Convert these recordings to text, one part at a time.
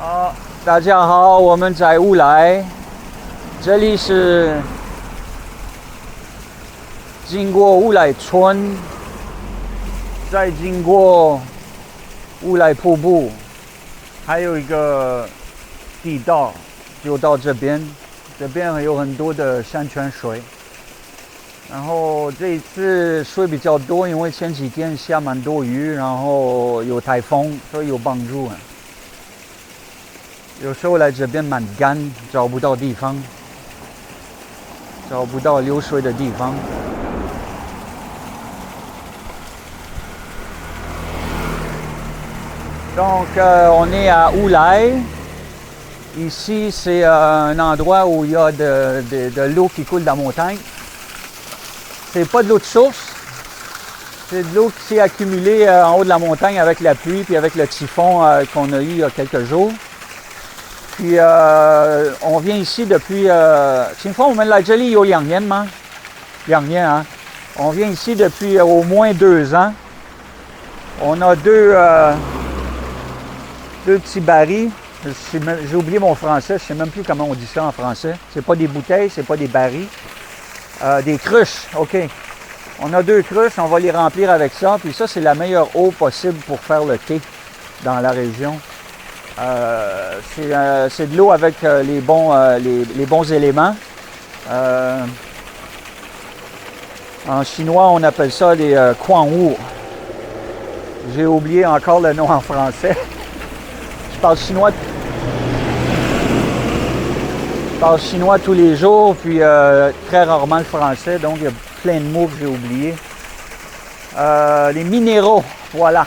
好，大家好，我们在乌来，这里是经过乌来村，再经过乌来瀑布，还有一个地道，就到这边。这边有很多的山泉水，然后这一次水比较多，因为前几天下蛮多雨，然后有台风，所以有帮助啊。有时候来这边蛮干，找不到地方，找不到流水的地方。Donc on est à Oulaye. Ici c'est un endroit où il y a de l'eau qui coule de la montagne. C'est pas de l'eau de source, c'est de l'eau qui s'est accumulée en haut de la montagne avec la pluie puis avec le typhon qu'on a eu il y a quelques jours. Puis on vient ici depuis 情况我们来这里有2年吗？2年啊。On vient ici depuis au moins 2 ans. On a deux petits barils. J'ai oublié mon français, je sais même plus comment on dit ça en français. C'est pas des bouteilles, c'est pas des barils. Des cruches, ok. On a 2 cruches, on va les remplir avec ça. Puis ça, c'est la meilleure eau possible pour faire le thé dans la région. C'est de l'eau avec les bons éléments. En chinois, on appelle ça les kuang-wu. J'ai oublié encore le nom en français. Je parle chinois tous les jours, puis très rarement le français, donc il y a plein de mots que j'ai oubliés. Les minéraux, voilà.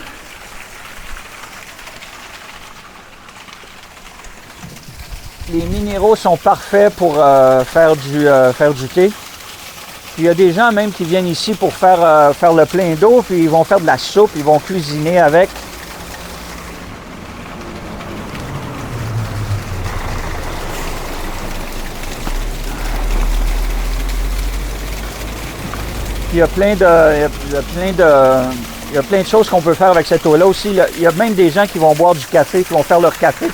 Les minéraux sont parfaits pour faire du thé. Puis il y a des gens même qui viennent ici pour faire le plein d'eau, puis ils vont faire de la soupe, ils vont cuisiner avec. Il y a plein de choses qu'on peut faire avec cette eau-là aussi. Il y a même des gens qui vont boire du café, qui vont faire leur café.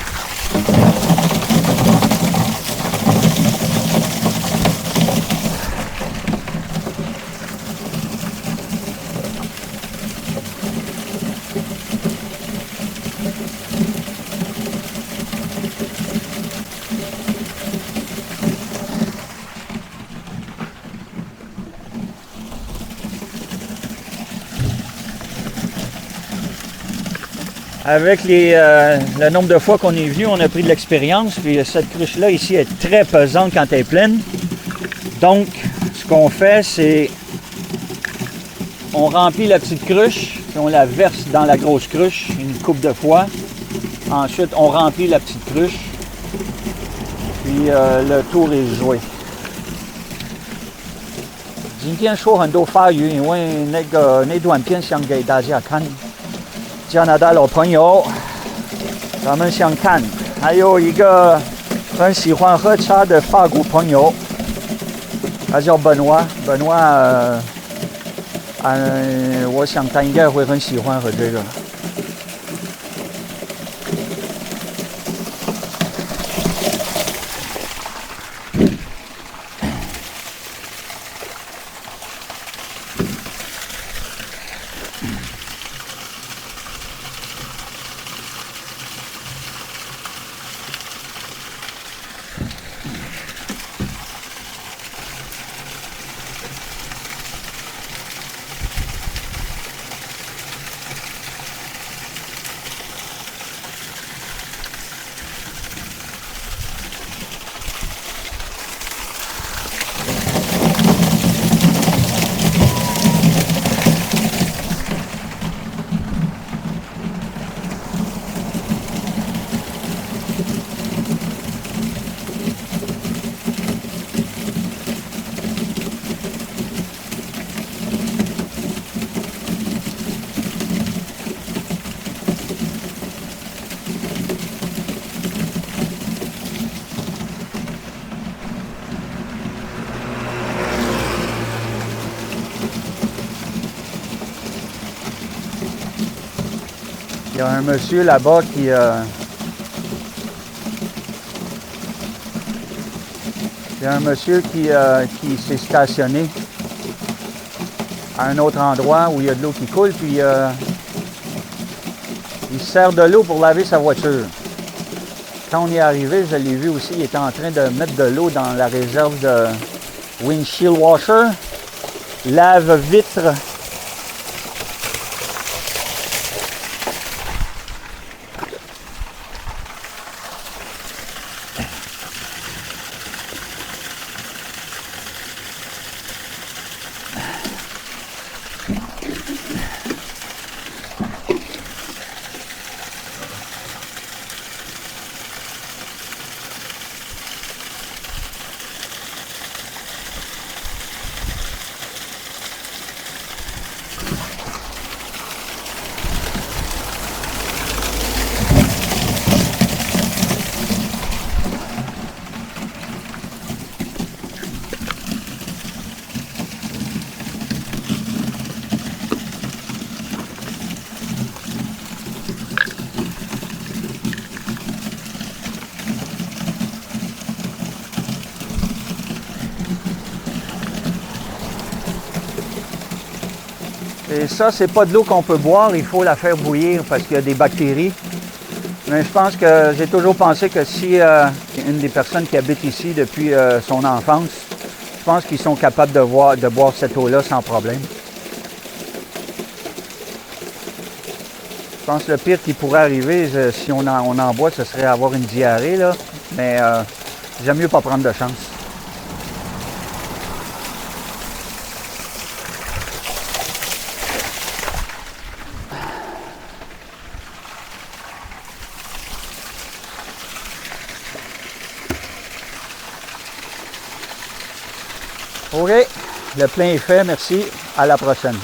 Avec le nombre de fois qu'on est venu, on a pris de l'expérience. Puis cette cruche-là ici est très pesante quand elle est pleine. Donc, ce qu'on fait, c'est on remplit la petite cruche, puis on la verse dans la grosse cruche une couple de fois. Ensuite, on remplit la petite cruche. Puis le tour est joué. 今天说很多法语，因为那段片想给大家看。加拿大老朋友，咱们想看，还有一个很喜欢喝茶的法国朋友，他叫本瓦。本瓦，我想他应该会很喜欢喝这个。Il y a un monsieur là-bas Il y a un monsieur qui s'est stationné à un autre endroit où il y a de l'eau qui coule, puis il se sert de l'eau pour laver sa voiture. Quand on y est arrivé, je l'ai vu aussi, il était en train de mettre de l'eau dans la réserve de windshield washer, lave-vitre. Et ça, c'est pas de l'eau qu'on peut boire, il faut la faire bouillir parce qu'il y a des bactéries. Mais je pense que j'ai toujours pensé que si une des personnes qui habite ici depuis son enfance, je pense qu'ils sont capables de boire cette eau-là sans problème. Je pense que le pire qui pourrait arriver, si on en boit, ce serait avoir une diarrhée, là. Mais j'aime mieux pas prendre de chance. OK, le plein est fait, merci. À la prochaine.